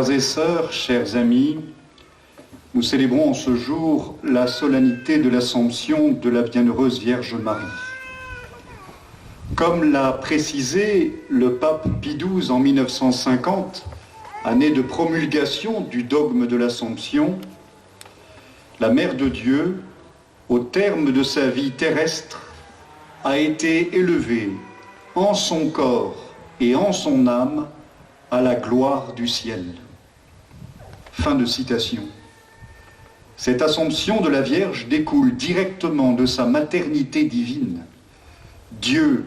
Frères et sœurs, chers amis, nous célébrons en ce jour la solennité de l'Assomption de la Bienheureuse Vierge Marie. Comme l'a précisé le pape Pie XII en 1950, année de promulgation du dogme de l'Assomption, la Mère de Dieu, au terme de sa vie terrestre, a été élevée en son corps et en son âme à la gloire du ciel. Fin de citation. Cette Assomption de la Vierge découle directement de sa maternité divine. Dieu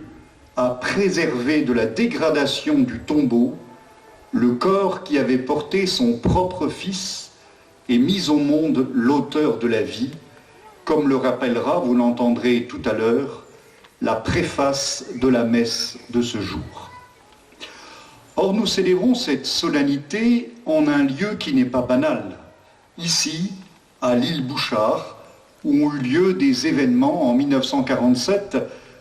a préservé de la dégradation du tombeau le corps qui avait porté son propre Fils et mis au monde l'auteur de la vie, comme le rappellera, vous l'entendrez tout à l'heure, la préface de la messe de ce jour. Or, nous célébrons cette solennité en un lieu qui n'est pas banal, ici, à l'île Bouchard, où ont eu lieu des événements en 1947,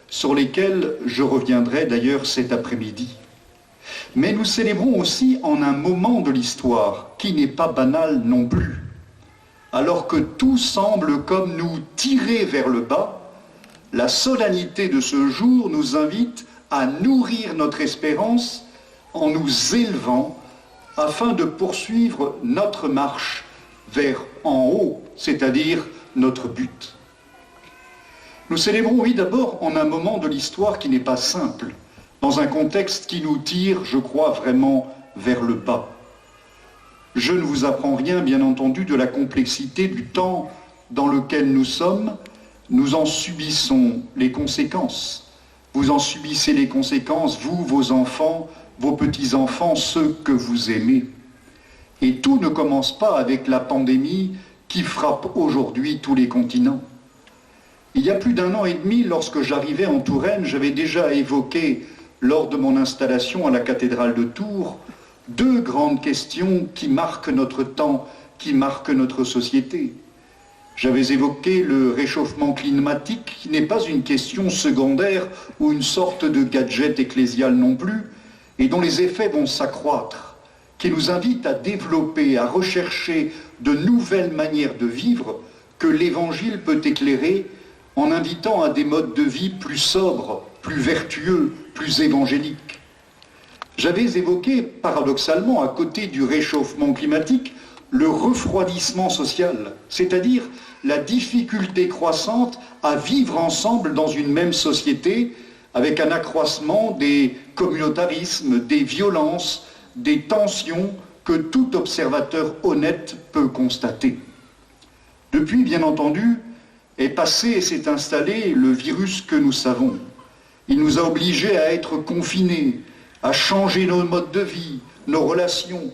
sur lesquels je reviendrai d'ailleurs cet après-midi. Mais nous célébrons aussi en un moment de l'histoire qui n'est pas banal non plus. Alors que tout semble comme nous tirer vers le bas, la solennité de ce jour nous invite à nourrir notre espérance en nous élevant afin de poursuivre notre marche vers en haut, c'est-à-dire notre but. Nous célébrons, oui, d'abord en un moment de l'histoire qui n'est pas simple, dans un contexte qui nous tire, je crois, vraiment vers le bas. Je ne vous apprends rien, bien entendu, de la complexité du temps dans lequel nous sommes. Nous en subissons les conséquences. Vous en subissez les conséquences, vous, vos enfants, vos petits-enfants, ceux que vous aimez. Et tout ne commence pas avec la pandémie qui frappe aujourd'hui tous les continents. Il y a plus d'un an et demi, lorsque j'arrivais en Touraine, j'avais déjà évoqué, lors de mon installation à la cathédrale de Tours, deux grandes questions qui marquent notre temps, qui marquent notre société. J'avais évoqué le réchauffement climatique, qui n'est pas une question secondaire ou une sorte de gadget ecclésial non plus, et dont les effets vont s'accroître, qui nous invite à développer, à rechercher de nouvelles manières de vivre que l'Évangile peut éclairer en invitant à des modes de vie plus sobres, plus vertueux, plus évangéliques. J'avais évoqué, paradoxalement, à côté du réchauffement climatique, le refroidissement social, c'est-à-dire la difficulté croissante à vivre ensemble dans une même société avec un accroissement des communautarismes, des violences, des tensions que tout observateur honnête peut constater. Depuis, bien entendu, est passé et s'est installé le virus que nous savons. Il nous a obligés à être confinés, à changer nos modes de vie, nos relations.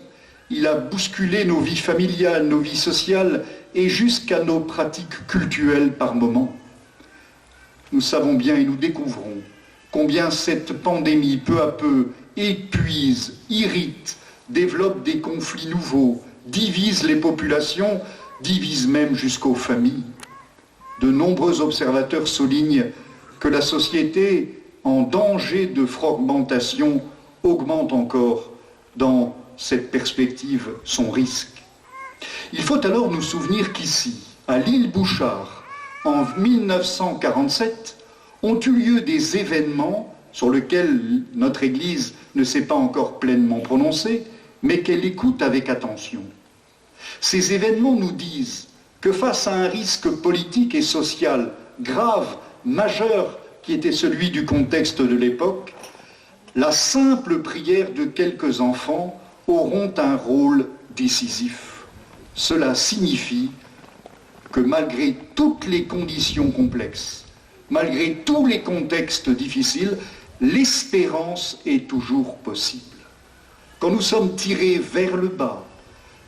Il a bousculé nos vies familiales, nos vies sociales et jusqu'à nos pratiques cultuelles par moments. Nous savons bien et nous découvrons combien cette pandémie, peu à peu, épuise, irrite, développe des conflits nouveaux, divise les populations, divise même jusqu'aux familles. De nombreux observateurs soulignent que la société en danger de fragmentation augmente encore dans cette perspective son risque. Il faut alors nous souvenir qu'ici, à l'île Bouchard, en 1947, ont eu lieu des événements sur lesquels notre Église ne s'est pas encore pleinement prononcée, mais qu'elle écoute avec attention. Ces événements nous disent que face à un risque politique et social grave, majeur, qui était celui du contexte de l'époque, la simple prière de quelques enfants auront un rôle décisif. Cela signifie que malgré toutes les conditions complexes, malgré tous les contextes difficiles, l'espérance est toujours possible. Quand nous sommes tirés vers le bas,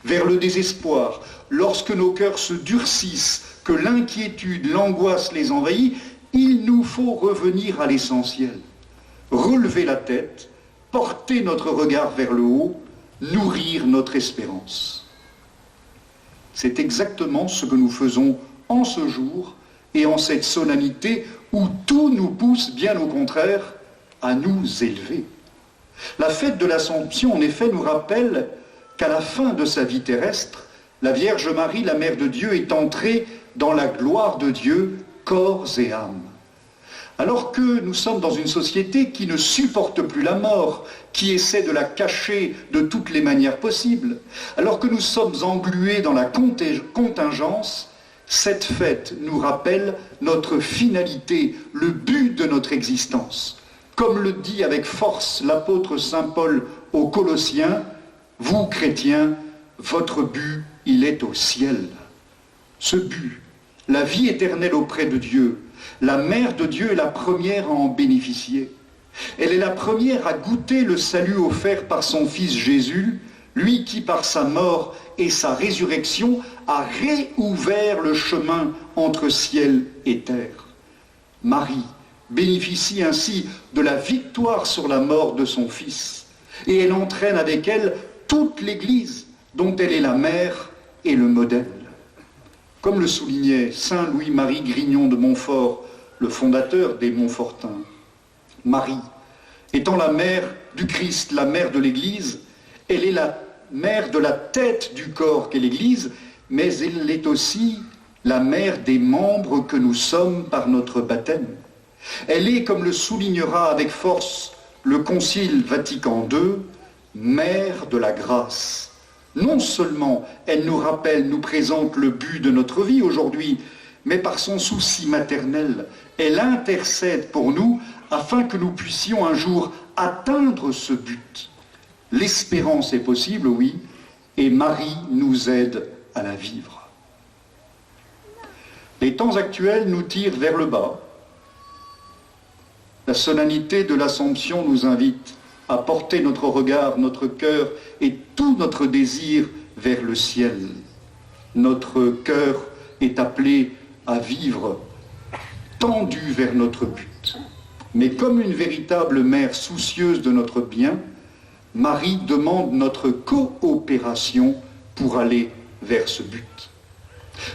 vers le désespoir, lorsque nos cœurs se durcissent, que l'inquiétude, l'angoisse les envahit, il nous faut revenir à l'essentiel. Relever la tête, porter notre regard vers le haut, nourrir notre espérance. C'est exactement ce que nous faisons en ce jour et en cette solennité où tout nous pousse, bien au contraire, à nous élever. La fête de l'Assomption, en effet, nous rappelle qu'à la fin de sa vie terrestre, la Vierge Marie, la Mère de Dieu, est entrée dans la gloire de Dieu, corps et âme. Alors que nous sommes dans une société qui ne supporte plus la mort, qui essaie de la cacher de toutes les manières possibles, alors que nous sommes englués dans la contingence, cette fête nous rappelle notre finalité, le but de notre existence. Comme le dit avec force l'apôtre saint Paul aux Colossiens, « Vous, chrétiens, votre but, il est au ciel. » Ce but, la vie éternelle auprès de Dieu, la Mère de Dieu est la première à en bénéficier. Elle est la première à goûter le salut offert par son Fils Jésus, lui qui, par sa mort et sa résurrection, a réouvert le chemin entre ciel et terre. Marie bénéficie ainsi de la victoire sur la mort de son Fils, et elle entraîne avec elle toute l'Église, dont elle est la mère et le modèle. Comme le soulignait saint Louis-Marie Grignon de Montfort, le fondateur des Montfortins, Marie, étant la mère du Christ, la mère de l'Église, elle est la mère de la tête du corps qu'est l'Église, mais elle est aussi la mère des membres que nous sommes par notre baptême. Elle est, comme le soulignera avec force le Concile Vatican II, mère de la grâce. Non seulement elle nous rappelle, nous présente le but de notre vie aujourd'hui, mais par son souci maternel, elle intercède pour nous afin que nous puissions un jour atteindre ce but. L'espérance est possible, oui, et Marie nous aide à la vivre. Les temps actuels nous tirent vers le bas. La solennité de l'Assomption nous invite à porter notre regard, notre cœur et tout notre désir vers le ciel. Notre cœur est appelé à vivre tendu vers notre but. Mais comme une véritable mère soucieuse de notre bien, Marie demande notre coopération pour aller vers ce but.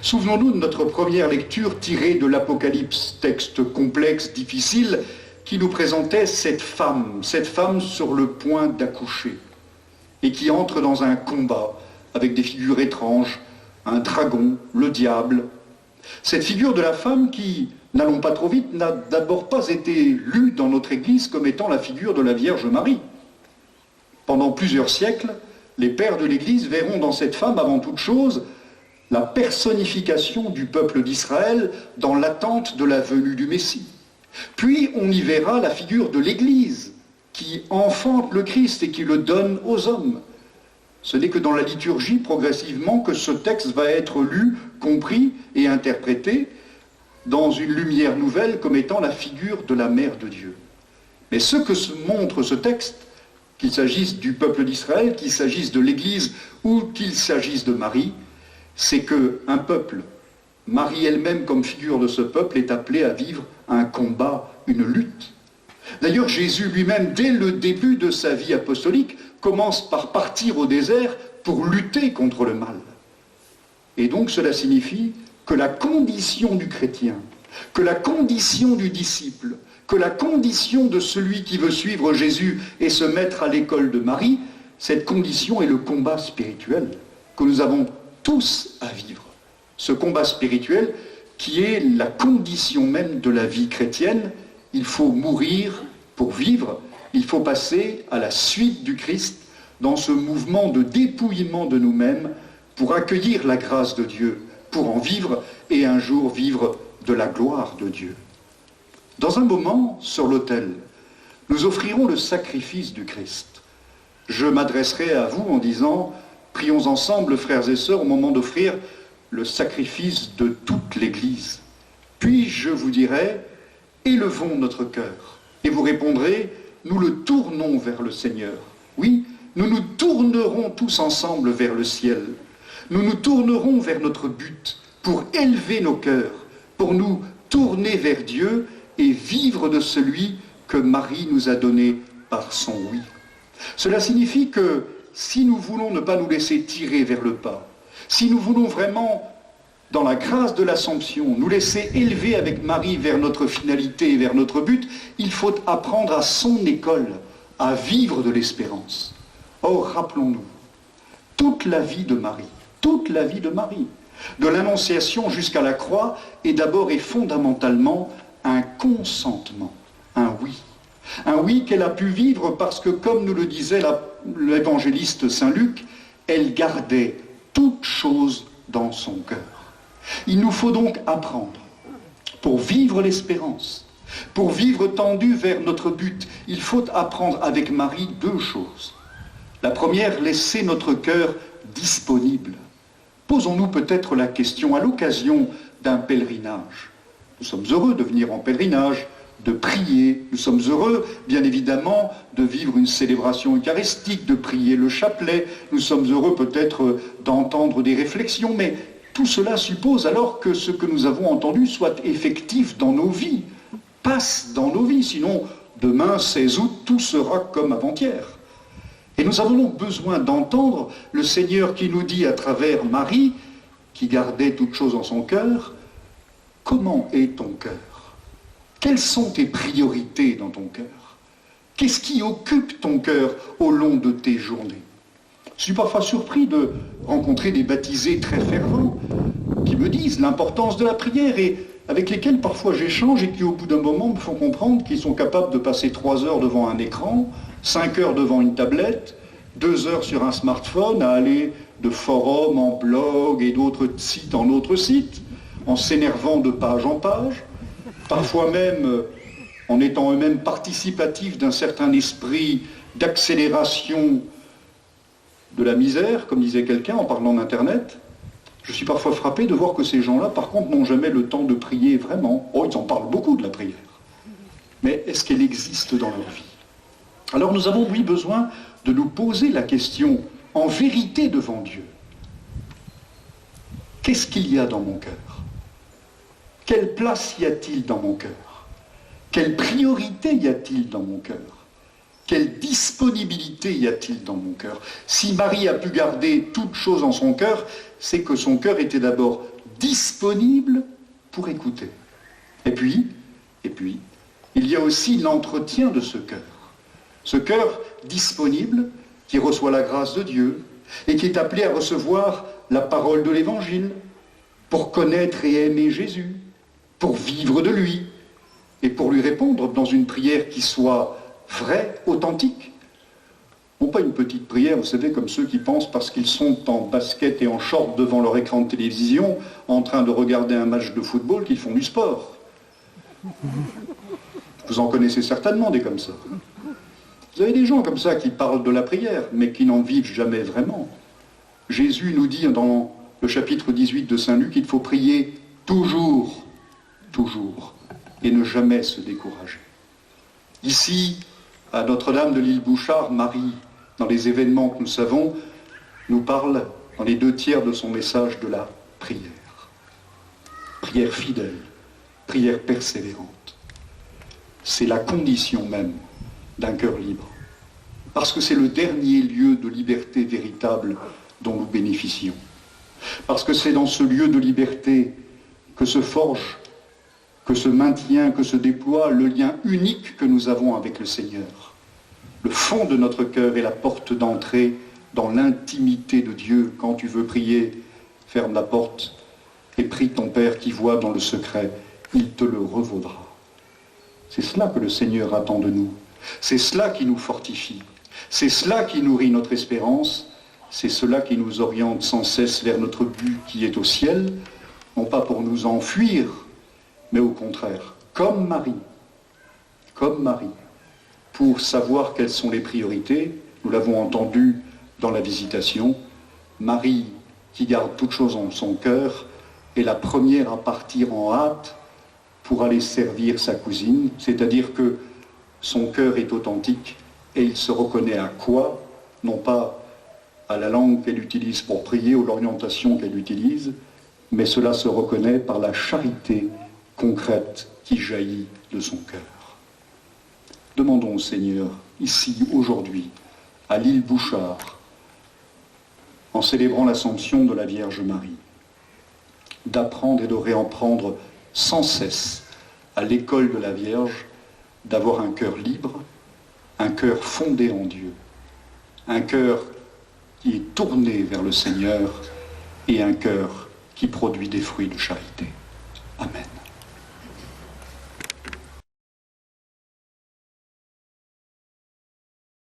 Souvenons-nous de notre première lecture tirée de l'Apocalypse, texte complexe, difficile, qui nous présentait cette femme sur le point d'accoucher, et qui entre dans un combat avec des figures étranges, un dragon, le diable. Cette figure de la femme qui, n'allons pas trop vite, n'a d'abord pas été lue dans notre Église comme étant la figure de la Vierge Marie. Pendant plusieurs siècles, les pères de l'Église verront dans cette femme, avant toute chose, la personnification du peuple d'Israël dans l'attente de la venue du Messie. Puis on y verra la figure de l'Église qui enfante le Christ et qui le donne aux hommes. Ce n'est que dans la liturgie, progressivement, que ce texte va être lu, compris et interprété dans une lumière nouvelle comme étant la figure de la Mère de Dieu. Mais ce que montre ce texte, qu'il s'agisse du peuple d'Israël, qu'il s'agisse de l'Église ou qu'il s'agisse de Marie, c'est qu'un peuple, Marie elle-même comme figure de ce peuple, est appelée à vivre un combat, une lutte. D'ailleurs, Jésus lui-même, dès le début de sa vie apostolique, commence par partir au désert pour lutter contre le mal. Et donc cela signifie que la condition du chrétien, que la condition du disciple, que la condition de celui qui veut suivre Jésus et se mettre à l'école de Marie, cette condition est le combat spirituel que nous avons tous à vivre. Ce combat spirituel qui est la condition même de la vie chrétienne. Il faut mourir pour vivre, il faut passer à la suite du Christ dans ce mouvement de dépouillement de nous-mêmes pour accueillir la grâce de Dieu, pour en vivre et un jour vivre de la gloire de Dieu. Dans un moment, sur l'autel, nous offrirons le sacrifice du Christ. Je m'adresserai à vous en disant, prions ensemble, frères et sœurs, au moment d'offrir le sacrifice de toute l'Église. Puis je vous dirai, élevons notre cœur. Et vous répondrez, nous le tournons vers le Seigneur. Oui, nous nous tournerons tous ensemble vers le ciel. Nous nous tournerons vers notre but pour élever nos cœurs, pour nous tourner vers Dieu et vivre de celui que Marie nous a donné par son oui. Cela signifie que si nous voulons ne pas nous laisser tirer vers le bas, si nous voulons vraiment, dans la grâce de l'Assomption, nous laisser élever avec Marie vers notre finalité et vers notre but, il faut apprendre à son école à vivre de l'espérance. Or, rappelons-nous, toute la vie de Marie, toute la vie de Marie, de l'Annonciation jusqu'à la croix, est d'abord et fondamentalement un consentement, un oui. Un oui qu'elle a pu vivre parce que, comme nous le disait l'évangéliste Saint Luc, elle gardait toute chose dans son cœur. Il nous faut donc apprendre, pour vivre l'espérance, pour vivre tendu vers notre but, il faut apprendre avec Marie deux choses. La première, laisser notre cœur disponible. Posons-nous peut-être la question à l'occasion d'un pèlerinage. Nous sommes heureux de venir en pèlerinage, de prier. Nous sommes heureux, bien évidemment, de vivre une célébration eucharistique, de prier le chapelet. Nous sommes heureux peut-être d'entendre des réflexions, mais tout cela suppose alors que ce que nous avons entendu soit effectif dans nos vies, passe dans nos vies. Sinon, demain, 16 août, tout sera comme avant-hier. Et nous avons donc besoin d'entendre le Seigneur qui nous dit à travers Marie, qui gardait toute chose en son cœur, comment est ton cœur? Quelles sont tes priorités dans ton cœur? Qu'est-ce qui occupe ton cœur au long de tes journées? Je suis parfois surpris de rencontrer des baptisés très fervents qui me disent l'importance de la prière et avec lesquels parfois j'échange et qui au bout d'un moment me font comprendre qu'ils sont capables de passer 3 heures devant un écran, 5 heures devant une tablette, 2 heures sur un smartphone à aller de forum en blog et d'autres sites en autres sites, en s'énervant de page en page, parfois même en étant eux-mêmes participatifs d'un certain esprit d'accélération de la misère, comme disait quelqu'un en parlant d'Internet. Je suis parfois frappé de voir que ces gens-là, par contre, n'ont jamais le temps de prier vraiment. Oh, ils en parlent beaucoup de la prière. Mais est-ce qu'elle existe dans leur vie? Alors nous avons, oui, besoin de nous poser la question en vérité devant Dieu. Qu'est-ce qu'il y a dans mon cœur? Quelle place y a-t-il dans mon cœur? Quelle priorité y a-t-il dans mon cœur? Quelle disponibilité y a-t-il dans mon cœur? Si Marie a pu garder toute chose en son cœur, c'est que son cœur était d'abord disponible pour écouter. Et puis, il y a aussi l'entretien de ce cœur. Ce cœur disponible qui reçoit la grâce de Dieu et qui est appelé à recevoir la parole de l'Évangile pour connaître et aimer Jésus, pour vivre de lui et pour lui répondre dans une prière qui soit vraie, authentique. Non pas une petite prière, vous savez, comme ceux qui pensent parce qu'ils sont en basket et en short devant leur écran de télévision en train de regarder un match de football qu'ils font du sport. Vous en connaissez certainement des comme ça. Vous avez des gens comme ça qui parlent de la prière, mais qui n'en vivent jamais vraiment. Jésus nous dit dans le chapitre 18 de Saint Luc qu'il faut prier toujours, toujours, et ne jamais se décourager. Ici, à Notre-Dame de l'Île Bouchard, Marie, dans les événements que nous savons, nous parle dans les 2 tiers de son message de la prière. Prière fidèle, prière persévérante. C'est la condition même d'un cœur libre. Parce que c'est le dernier lieu de liberté véritable dont nous bénéficions. Parce que c'est dans ce lieu de liberté que se forge, que se maintient, que se déploie le lien unique que nous avons avec le Seigneur. Le fond de notre cœur est la porte d'entrée dans l'intimité de Dieu. Quand tu veux prier, ferme la porte et prie ton Père qui voit dans le secret. Il te le revaudra. C'est cela que le Seigneur attend de nous. C'est cela qui nous fortifie. C'est cela qui nourrit notre espérance. C'est cela qui nous oriente sans cesse vers notre but qui est au ciel, non pas pour nous enfuir, mais au contraire, comme Marie, pour savoir quelles sont les priorités. Nous l'avons entendu dans la visitation. Marie, qui garde toute chose en son cœur, est la première à partir en hâte pour aller servir sa cousine, c'est-à-dire que son cœur est authentique et il se reconnaît à quoi? Non pas à la langue qu'elle utilise pour prier ou l'orientation qu'elle utilise, mais cela se reconnaît par la charité concrète qui jaillit de son cœur. Demandons au Seigneur, ici, aujourd'hui, à l'île Bouchard, en célébrant l'Assomption de la Vierge Marie, d'apprendre et de réapprendre sans cesse à l'école de la Vierge, d'avoir un cœur libre, un cœur fondé en Dieu, un cœur qui est tourné vers le Seigneur et un cœur qui produit des fruits de charité. Amen.